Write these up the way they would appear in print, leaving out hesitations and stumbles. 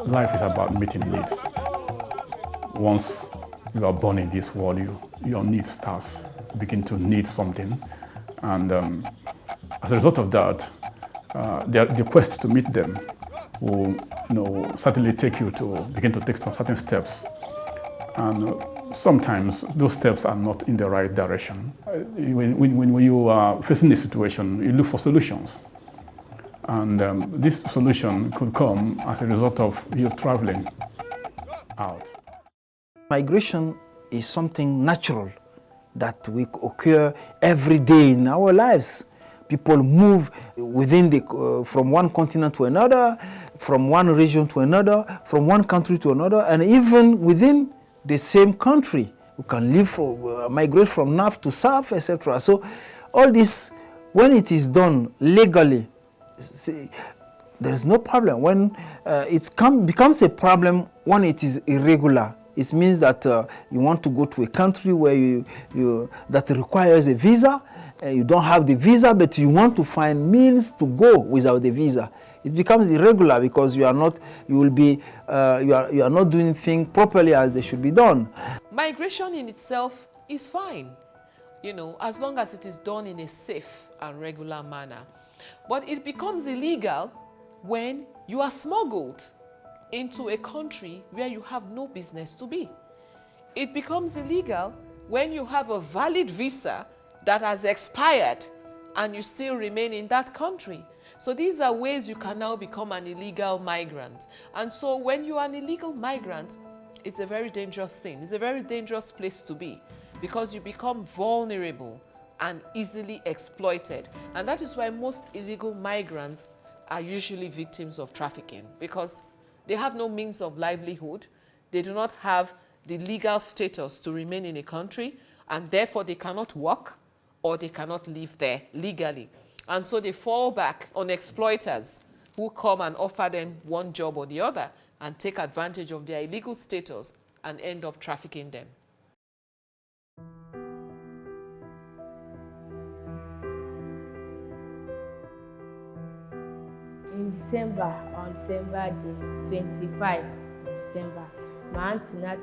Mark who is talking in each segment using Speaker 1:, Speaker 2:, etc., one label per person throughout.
Speaker 1: Life is about meeting needs. Once you are born in this world, your needs starts begin to need something, and as a result of that, the quest to meet them will, certainly take you to begin to take some certain steps, and sometimes those steps are not in the right direction. When you are facing a situation, you look for solutions. And this solution could come as a result of you traveling out.
Speaker 2: Migration is something natural that will occur every day in our lives. People move from one continent to another, from one region to another, from one country to another, and even within the same country. You can migrate from north to south, etc. So all this, when it is done legally, there is no problem. When it becomes a problem when it is irregular. It means that you want to go to a country where that requires a visa. You don't have the visa, but you want to find means to go without the visa. It becomes irregular because you are not doing things properly as they should be done.
Speaker 3: Migration in itself is fine, as long as it is done in a safe and regular manner. But it becomes illegal when you are smuggled into a country where you have no business to be. It becomes illegal when you have a valid visa that has expired and you still remain in that country. So these are ways you can now become an illegal migrant. And so when you are an illegal migrant, it's a very dangerous thing. It's a very dangerous place to be because you become vulnerable and easily exploited. And that is why most illegal migrants are usually victims of trafficking, because they have no means of livelihood. They do not have the legal status to remain in a country, and therefore they cannot work or they cannot live there legally. And so they fall back on exploiters who come and offer them one job or the other and take advantage of their illegal status and end up trafficking them.
Speaker 4: In December, on December 25 December, my auntie not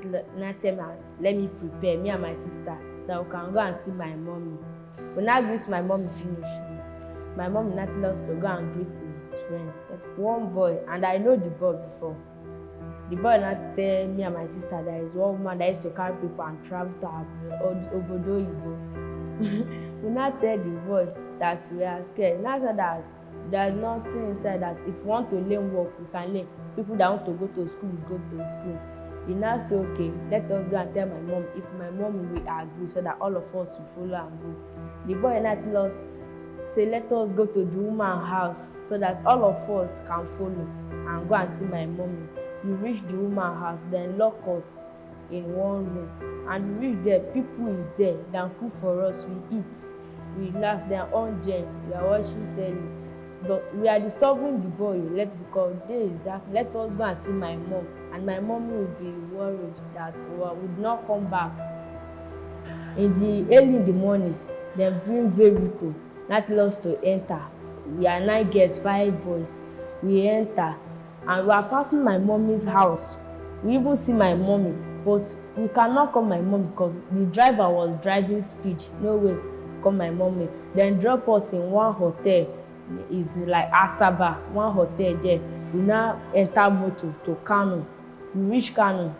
Speaker 4: tell me, let me prepare, me and my sister, that we can go and see my mommy. When I greet my mommy finish, my mom not lost to go and greet his friend. One boy, and I know the boy before. The boy not tell me and my sister that is one man that used to carry people and travel to Obodo Igbo. We not tell the boy that we are scared. Not that there's nothing inside that if we want to learn work, we can learn. People that want to go to school, go to school. He now say, okay, let us go and tell my mom if my mom will agree so that all of us will follow and go. The boy not tell us, say, let us go to the woman's house so that all of us can follow and go and see my mommy. We reach the woman's house, then lock us in one room. And we reach there, people is there, then cook for us, we eat, we relax, then on jam, we are watching telly. But we are disturbing the boy because day is dark. Let us go and see my mom. And my mom will be worried that we would not come back. Early in the morning, they bring vehicle, not lost to enter. We are 9 girls, 5 boys. We enter, and we are passing my mommy's house. We even see my mommy, but we cannot call my mom because the driver was driving speed. No way to call my mommy. Then drop us in one hotel. It's like Asaba, one hotel there. We now enter motor to Kano. We reach Kano.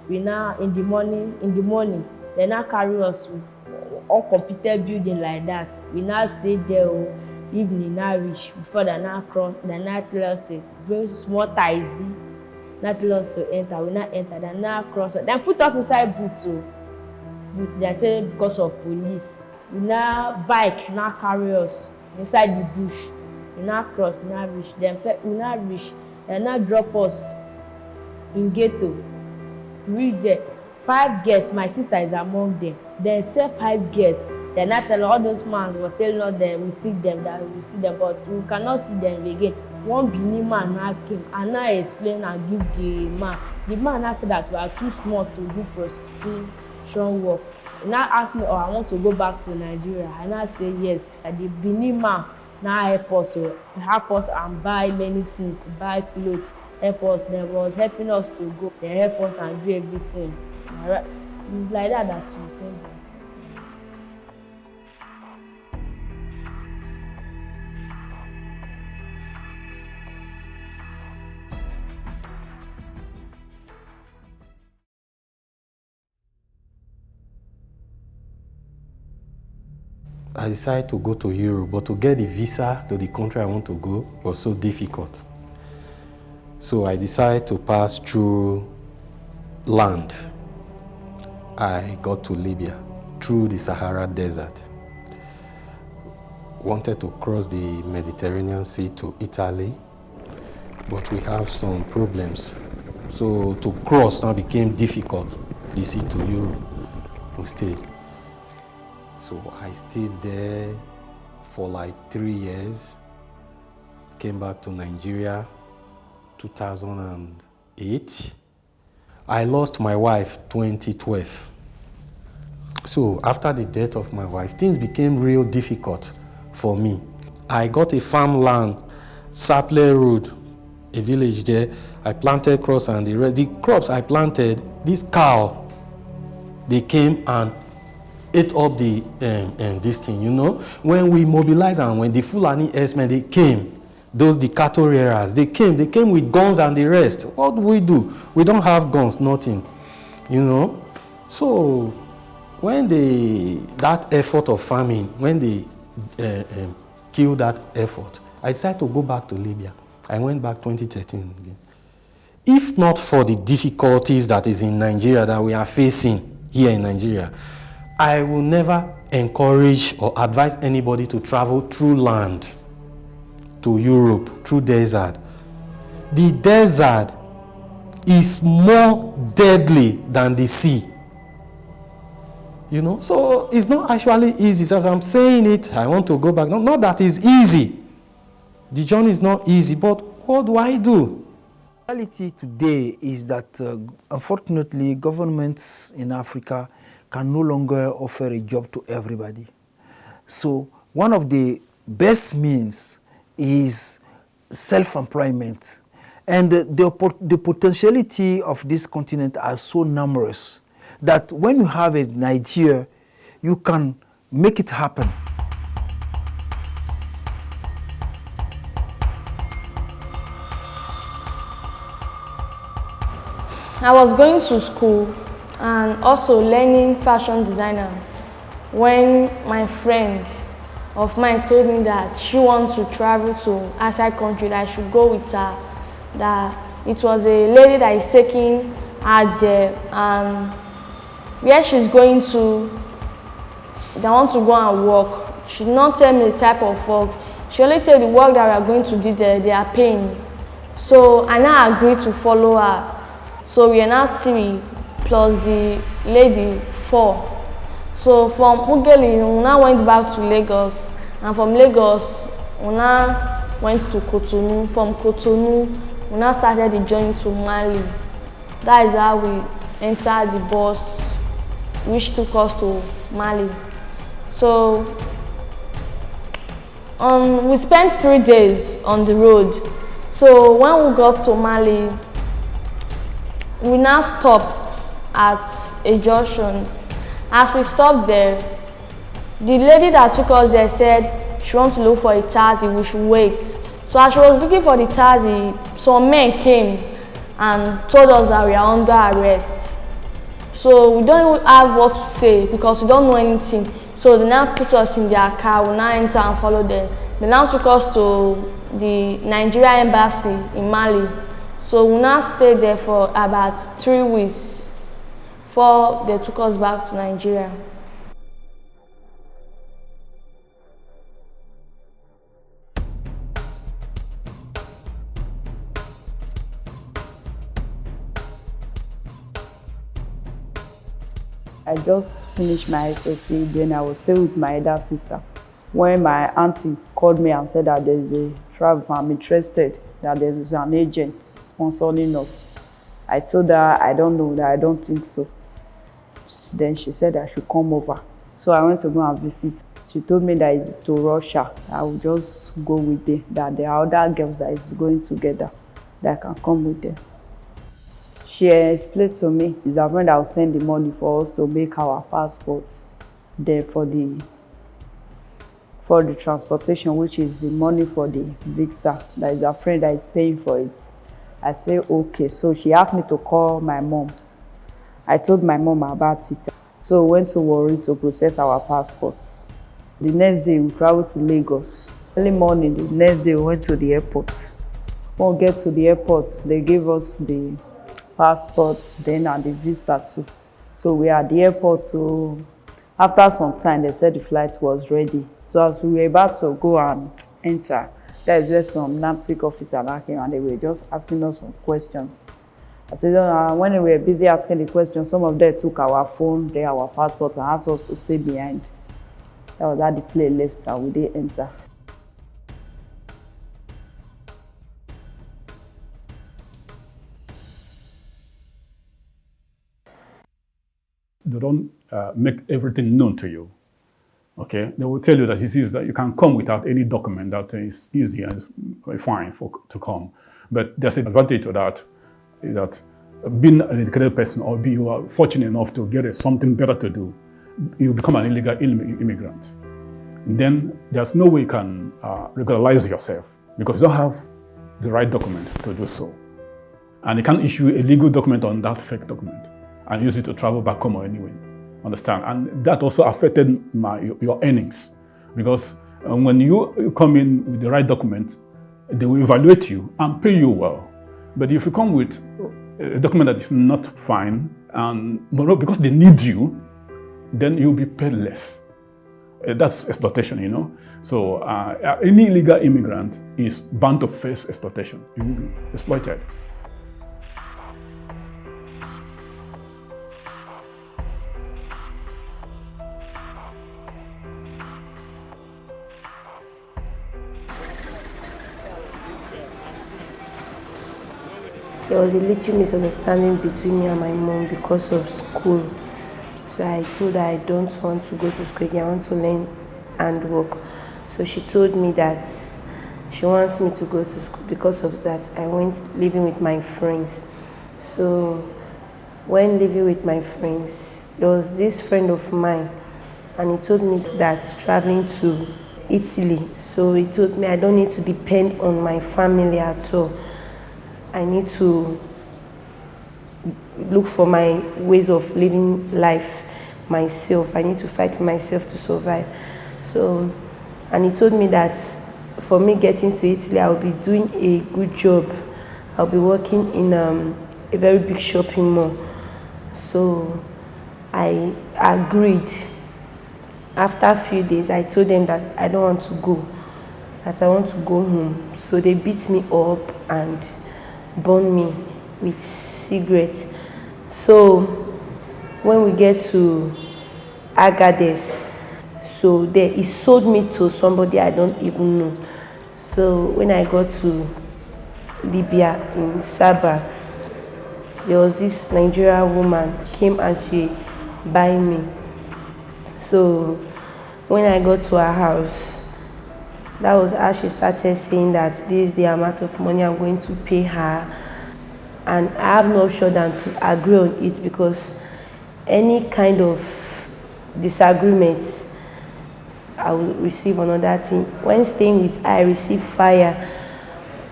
Speaker 4: We now in the morning, they now carry us with uncompleted building like that. We now stay there. Evening now reach before they now cross. They now tell us to very small taxi. Not tell us to enter. We now enter. They now cross. Then put us inside boot too. But they say because of police. We now bike now carry us inside the bush. We now cross, now reach. Then we now reach. They now drop us in ghetto. We reach there. 5 girls, my sister is among them. Then say 5 girls. They now tell all those men were telling us that we see them, but we cannot see them again. One Benin man now came and now explain and give the man. The man now said that we are too small to do prostitution work. He now asked me, I want to go back to Nigeria. I now say yes. And the Benin man now help us and buy many things, buy clothes, help us. They was helping us to go. They help us and do everything. It's like that that we came back.
Speaker 5: I decided to go to Europe, but to get a visa to the country I want to go was so difficult. So I decided to pass through land. I got to Libya through the Sahara Desert. Wanted to cross the Mediterranean Sea to Italy, but we have some problems. So to cross now became difficult. The sea to Europe, we stayed. So I stayed there for like 3 years. Came back to Nigeria 2008. I lost my wife 2012. So after the death of my wife, things became real difficult for me. I got a farmland, Saple Road, a village there. I planted crops and the rest. The crops I planted, this cow, they came and ate up this thing, you know. When we mobilized and when the Fulani herdsmen, they came, the cattle rearers, they came with guns and the rest. What do? We don't have guns, nothing, you know. So when that effort of farming, when they killed that effort, I decided to go back to Libya. I went back 2013 again. If not for the difficulties that is in Nigeria that we are facing here in Nigeria, I will never encourage or advise anybody to travel through land to Europe, through desert. The desert is more deadly than the sea. You know, so it's not actually easy. So as I'm saying it, I want to go back. Not that it's easy. The journey is not easy, but what do I do?
Speaker 2: The reality today is that, unfortunately, governments in Africa can no longer offer a job to everybody. So one of the best means is self-employment. And the potentiality of this continent are so numerous that when you have an idea, you can make it happen.
Speaker 4: I was going to school and also learning fashion designer when my friend of mine told me that she wants to travel to outside country, that I should go with her, that it was a lady that is taking her there, and where she's going to, they want to go and work. She did not tell me the type of work. She only said the work that we are going to do there, they are paying. So I now agreed to follow her. So we are now 3 plus the lady 4. So from Ugeli, we now went back to Lagos, and from Lagos, we now went to Cotonou. From Cotonou, we now started the journey to Mali. That is how we entered the bus, which took us to Mali. So we spent 3 days on the road. So when we got to Mali, we now stopped at a junction. As we stopped there, the lady that took us there said she wants to look for a taxi, we should wait. So as she was looking for the taxi, some men came and told us that we are under arrest. So we don't even have what to say because we don't know anything. So they now put us in their car, we now enter and follow them. They now took us to the Nigeria embassy in Mali. So we now stayed there for about 3 weeks before they took us back to Nigeria.
Speaker 6: I just finished my SSC, then I was still with my elder sister. When my auntie called me and said that there's a travel, I'm interested, that there's an agent sponsoring us. I told her I don't know, that I don't think so. Then she said I should come over. So I went to go and visit. She told me that it's to Russia. I will just go with them, that there are other girls that is going together. that I can come with them. She explained to me, it's her friend that will send the money for us to make our passports. Then for the transportation, which is the money for the visa, that is her friend that is paying for it. I say okay. So she asked me to call my mom. I told my mom about it. So we went to Warri to process our passports. The next day we traveled to Lagos. Early morning, the next day we went to the airport. When we get to the airport, they gave us the passports then and the visa too. So we are at the airport too. After some time, they said the flight was ready. So as we were about to go and enter, that is where some NAPTIC officer came and they were just asking us some questions. I said, when we were busy asking the questions, some of them took our phone, then our passport, and asked us to stay behind. That was how the plane left and we didn't enter.
Speaker 1: They don't make everything known to you. Okay, they will tell you that this is that you can come without any document. That is easy and fine to come. But there's an advantage to that, is that being an educated person, or you are fortunate enough to get something better to do, you become an illegal immigrant. And then there's no way you can regularize yourself because you don't have the right document to do so. And you can't issue a legal document on that fake document and use it to travel back home or anywhere. Understand? And that also affected your earnings, because when you come in with the right document, they will evaluate you and pay you well. But if you come with a document that is not fine, and because they need you, then you'll be paid less. That's exploitation, you know. So any illegal immigrant is bound to face exploitation. You will be exploited.
Speaker 4: There was a little misunderstanding between me and my mom because of school. So I told her I don't want to go to school again, I want to learn and work. So she told me that she wants me to go to school. Because of that, I went living with my friends. So when living with my friends, there was this friend of mine, and he told me that traveling to Italy. So he told me I don't need to depend on my family at all. I need to look for my ways of living life myself. I need to fight for myself to survive. So, and he told me that for me getting to Italy, I'll be doing a good job. I'll be working in a very big shopping mall. So I agreed. After a few days, I told them that I don't want to go, that I want to go home. So they beat me up and burn me with cigarettes. So when we get to Agadez, so there he sold me to somebody I don't even know. So when I got to Libya in Sabah, there was this Nigerian woman came and she buy me. So when I got to her house, that was how she started saying that this is the amount of money I'm going to pay her. And I have no option than to agree on it, because any kind of disagreement, I will receive another thing. When staying with her, I receive fire,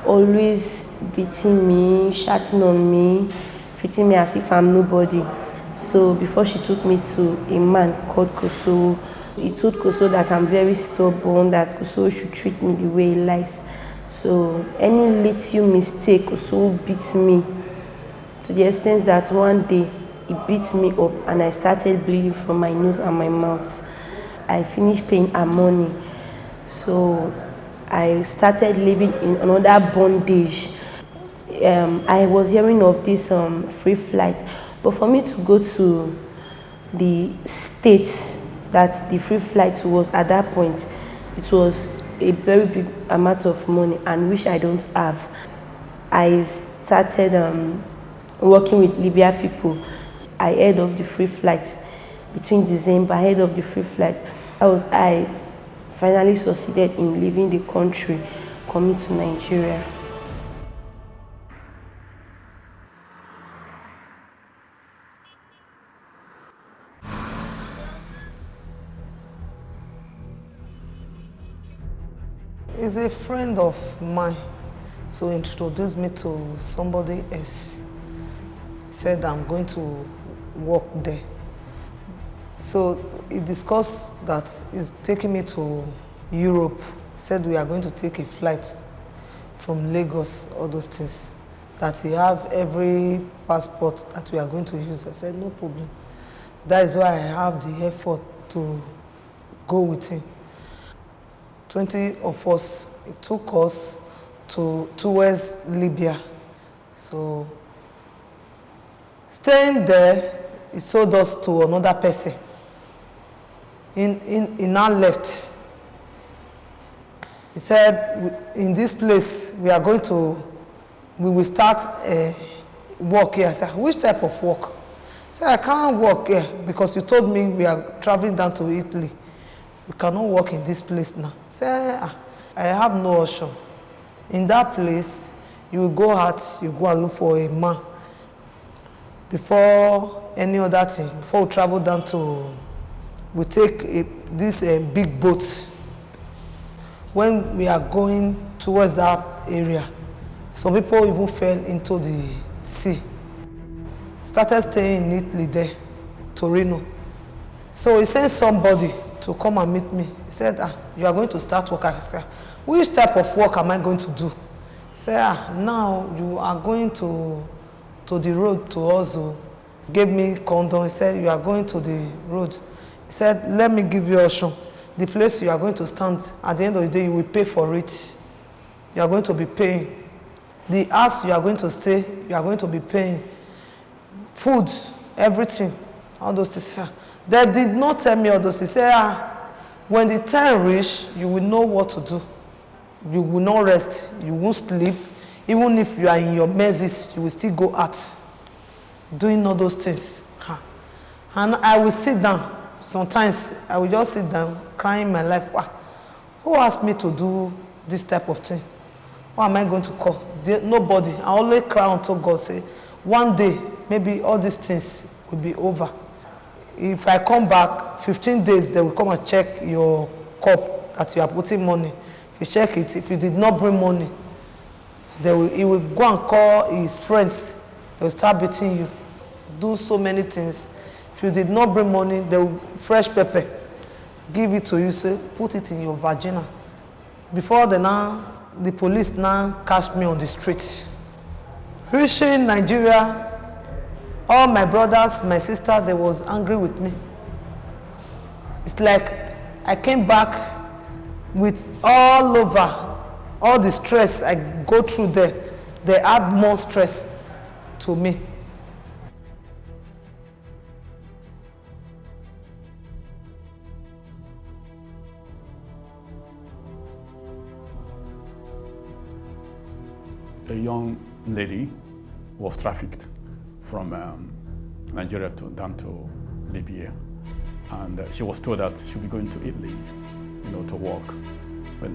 Speaker 4: always beating me, shouting on me, treating me as if I'm nobody. So before she took me to a man called Koso, he told Koso that I'm very stubborn, that Koso should treat me the way he likes. So any little mistake, Koso beat me, to the extent that one day he beat me up and I started bleeding from my nose and my mouth. I finished paying her money. So I started living in another bondage. I was hearing of this free flight, but for me to go to the States, that the free flight was at that point, it was a very big amount of money, and which I don't have. I started working with Libya people. I heard of the free flight between December. I heard of the free flight. I finally succeeded in leaving the country, coming to Nigeria.
Speaker 7: He's a friend of mine, so he introduced me to somebody else. He said I'm going to work there. So he discussed that he's taking me to Europe. He said we are going to take a flight from Lagos, all those things. That he have every passport that we are going to use. I said, no problem. That is why I have the effort to go with him. 20 of us, it took us towards Libya. So staying there, he sold us to another person. He now left. He said, in this place, we will start work here. I said, which type of work? He said, I can't work here because you told me we are traveling down to Italy. We cannot work in this place now. I said, I have no option. In that place, you will go out, you go and look for a man. Before any other thing, before we travel down to, we take this big boat. When we are going towards that area, some people even fell into the sea. Started staying in Italy there, Torino. So he sent somebody to come and meet me. He said, you are going to start work. I said, which type of work am I going to do? He said, now you are going to the road to Oslo. He gave me condom. He said, you are going to the road. He said, let me give you a option. The place you are going to stand, at the end of the day, you will pay for it. You are going to be paying. The house you are going to stay, you are going to be paying. Food, everything, all those things. They did not tell me all those things. They say, when the time reach, you will know what to do. You will not rest, you won't sleep. Even if you are in your messes, you will still go out, doing all those things. And I will sit down. Sometimes I will just sit down, crying my life. Who asked me to do this type of thing? Who am I going to call? Nobody. I always cry unto God, say, one day, maybe all these things will be over. If I come back, 15 days, they will come and check your cup that you are putting money. If you check it, if you did not bring money, he will go and call his friends. They will start beating you. Do so many things. If you did not bring money, they will fresh pepper, give it to you, say, put it in your vagina. Before the police now catch me on the street. Reaching Nigeria, all my brothers, my sister, they was angry with me. It's like I came back with all over, all the stress I go through there. They add more stress to me.
Speaker 1: A young lady was trafficked from Nigeria down to Libya, and she was told that she'll be going to Italy, to work. But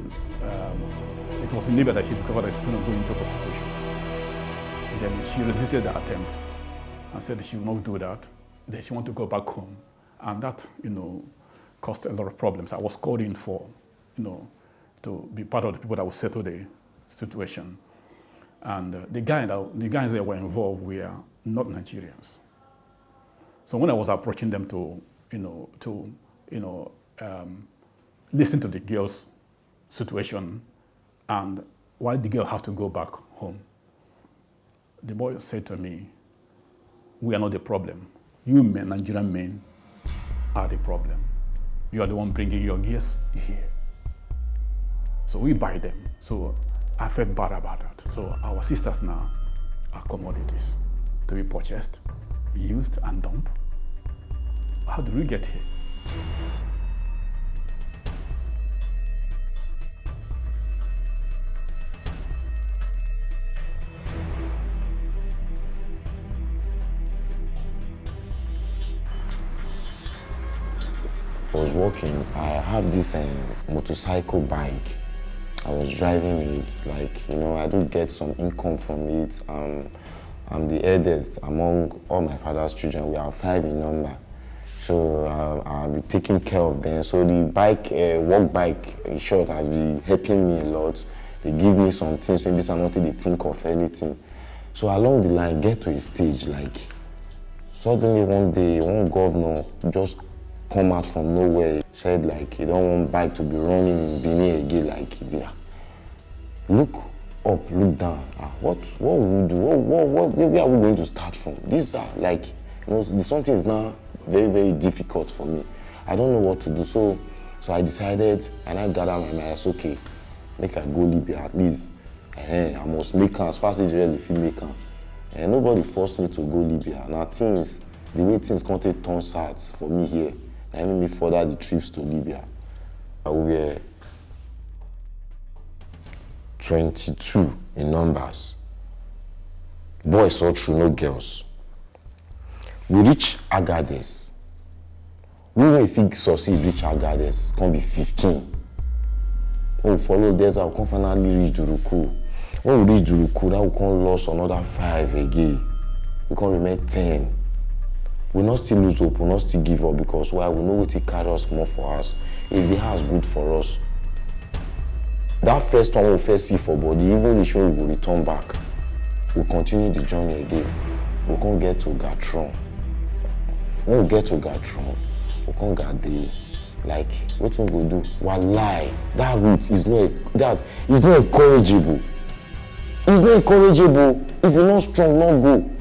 Speaker 1: it was in Libya that she discovered that she's going to go into prostitution. And then she resisted the attempt and said she will not do that. Then she wanted to go back home, and that caused a lot of problems. I was called in for to be part of the people that would settle the situation. And the guys that were involved were not Nigerians. So when I was approaching them to listen to the girl's situation and why the girl have to go back home, the boy said to me, "We are not the problem. You men, Nigerian men, are the problem. You are the one bringing your girls here. So we buy them." So I felt bad about that. So our sisters now are commodities to be purchased, used, and dumped. How did we get here?
Speaker 8: I was walking. I have this motorcycle bike. I was driving it, I do get some income from it. I'm the eldest among all my father's children. We are 5 in number. So I'll be taking care of them. So the bike, work bike, in short, has been helping me a lot. They give me some things, maybe some nothing they think of anything. So along the line, get to a stage like, suddenly one day, one governor just come out from nowhere, said like he don't want bike to be running in Benin again, like yeah. Look up, look down. What will we do? Where are we going to start from? These are like, something is now very, very difficult for me. I don't know what to do. So I decided, and I gathered my mind, I said, okay, make I go Libya at least. I must make as fast as if you make. And nobody forced me to go Libya. Now the way things can't turn south for me here, that made me further the trips to Libya. We were 22 in numbers. Boys all through, no girls. We reach Agadez. We will succeed reach Agadez, can be 15. When we follow this, I will finally reach Duruku. When we reach Duruku, now we can lose another 5 again. We can remain 10. We not still lose hope, we not still give up because why? We know what it carry us more for us. If the house good for us. That first one we first see for body, even reach when we will return back. We continue the journey again. We can't get to Gatron. When we get to Gatron, we can't get there. Like, what we will do? Wallahi, that route is not encourageable. It's not encourageable. If you're not strong, not go.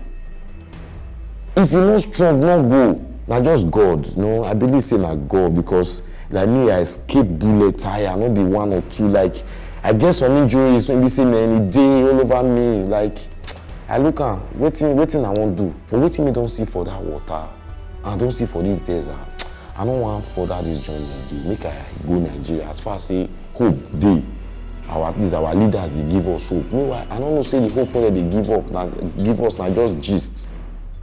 Speaker 8: If you're not strong, not go. Now just God, no, I believe say like God because like me, I escape bullet, I not be 1 or 2. Like I get some injuries, maybe say any day all over me. Like I look at waiting I won't do. For waiting me don't see for that water. I don't see for this desert. I don't want further this journey again. Make I go Nigeria. As far as say hope day. At least our leaders they give us hope. Meanwhile, I don't know say the hope that they give up, now give us now just gist.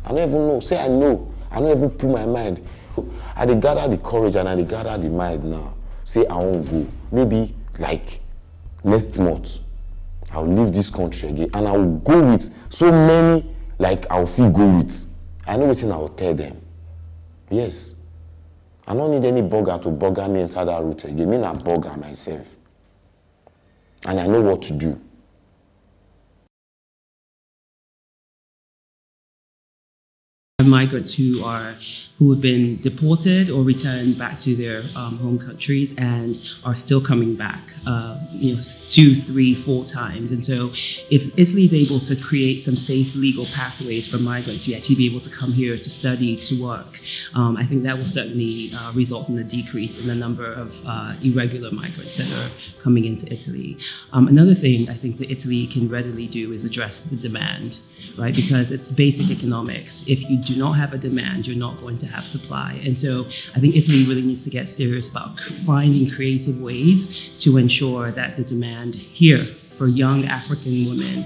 Speaker 8: I don't even know. Say I know. I don't even put my mind. I dey gather the courage and I dey gather the mind now. Say I won't go. Maybe like next month, I'll leave this country again and I will go with so many like I'll feel go with. I know what I will tell them. Yes. I don't need any burger to burger me enter that route again. Me not burger myself. And I know what to do.
Speaker 9: Migrants who have been deported or returned back to their home countries and are still coming back, 2, 3, 4 times. And so if Italy is able to create some safe legal pathways for migrants to actually be able to come here to study, to work, I think that will certainly result in a decrease in the number of irregular migrants that are coming into Italy. Another thing I think that Italy can readily do is address the demand, right? Because it's basic economics. If you do not have a demand, you're not going to have supply. And so I think Italy really needs to get serious about finding creative ways to ensure that the demand here for young African women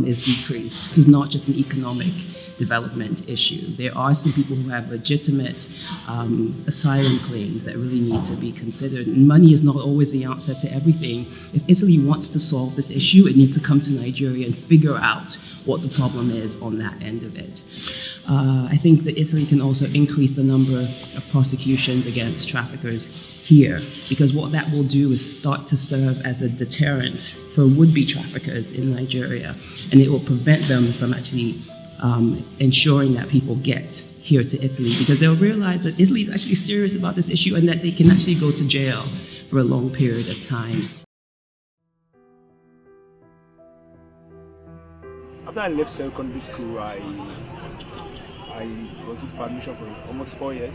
Speaker 9: is decreased. This is not just an economic development issue. There are some people who have legitimate asylum claims that really need to be considered. And money is not always the answer to everything. If Italy wants to solve this issue, it needs to come to Nigeria and figure out what the problem is on that end of it. I think that Italy can also increase the number of prosecutions against traffickers here, because what that will do is start to serve as a deterrent for would-be traffickers in Nigeria, and it will prevent them from actually ensuring that people get here to Italy, because they'll realize that Italy is actually serious about this issue and that they can actually go to jail for a long period of time.
Speaker 10: After I left secondary school, I was for admission for almost 4 years.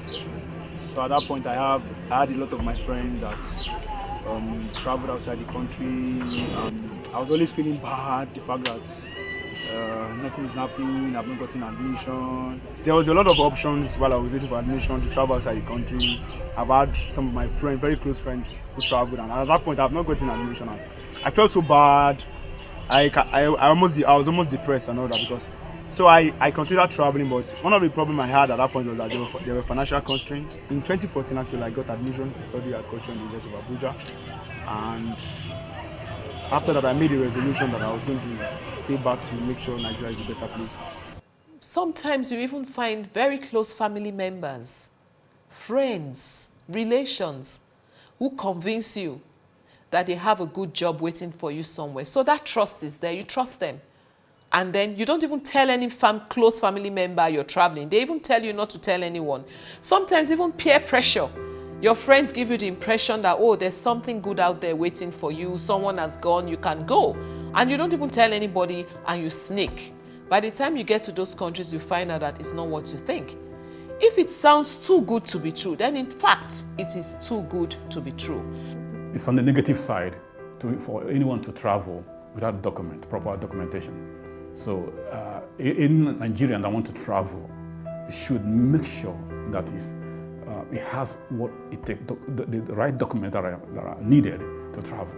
Speaker 10: So at that point, I had a lot of my friends that traveled outside the country. I was always feeling bad, the fact that nothing's happening, I've not gotten admission. There was a lot of options while I was waiting for admission to travel outside the country. I've had some of my friends, very close friends, who traveled, and at that point, I've not gotten admission. I felt so bad. I was almost depressed and all that because. So I considered traveling, but one of the problems I had at that point was that there were financial constraints. In 2014, actually, I got admission to study agriculture in the University of Abuja, and after that, I made a resolution that I was going to stay back to make sure Nigeria is a better place.
Speaker 3: Sometimes you even find very close family members friends, relations who convince you that they have a good job waiting for you somewhere. So that trust is there. You trust them. And then you don't even tell any close family member you're traveling. They even tell you not to tell anyone. Sometimes even peer pressure. Your friends give you the impression that, oh, there's something good out there waiting for you. Someone has gone, you can go. And you don't even tell anybody and you sneak. By the time you get to those countries, you find out that it's not what you think. If it sounds too good to be true, then in fact, it is too good to be true.
Speaker 1: It's on the negative side for anyone to travel without proper documentation. So in Nigeria that want to travel, should make sure that it has what it takes, the right documents that are needed to travel.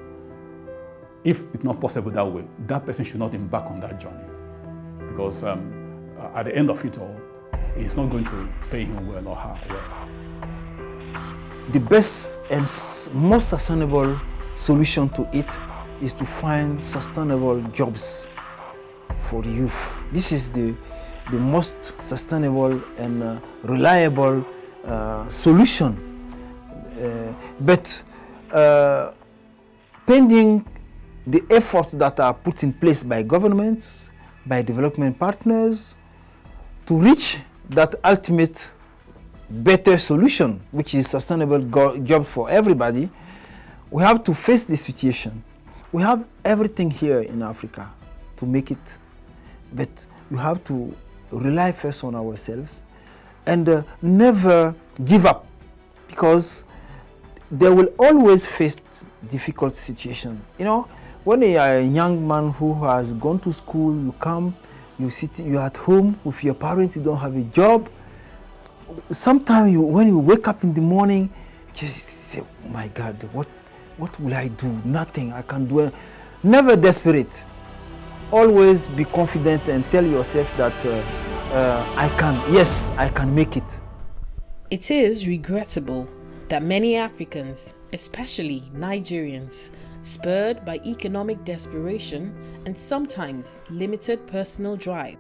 Speaker 1: If it's not possible that way, that person should not embark on that journey, because at the end of it all, it's not going to pay him well or her well.
Speaker 2: The best and most sustainable solution to it is to find sustainable jobs for the youth. This is the most sustainable and reliable solution. But pending the efforts that are put in place by governments, by development partners, to reach that ultimate better solution, which is sustainable job for everybody, we have to face the situation. We have everything here in Africa to make it, but we have to rely first on ourselves and never give up, because they will always face difficult situations. You know, when you are a young man who has gone to school, you come, you're at home with your parents, you don't have a job. Sometimes when you wake up in the morning, you just say, oh my God, what will I do? Nothing, I can't do it. Never desperate. Always be confident and tell yourself that I can make it.
Speaker 11: It is regrettable that many Africans, especially Nigerians, spurred by economic desperation and sometimes limited personal drive,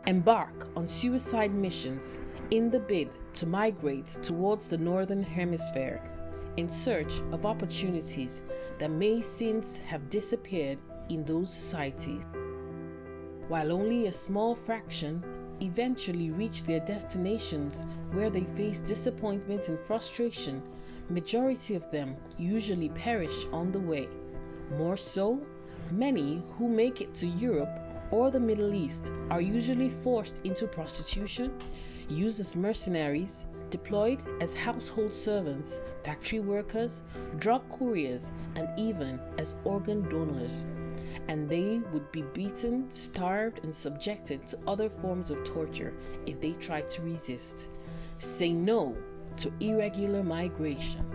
Speaker 11: embark on suicide missions in the bid to migrate towards the Northern Hemisphere in search of opportunities that may since have disappeared in those societies. While only a small fraction eventually reach their destinations where they face disappointment and frustration, majority of them usually perish on the way. More so, many who make it to Europe or the Middle East are usually forced into prostitution, used as mercenaries, deployed as household servants, factory workers, drug couriers, and even as organ donors. And they would be beaten, starved, and subjected to other forms of torture if they tried to resist. Say no to irregular migration.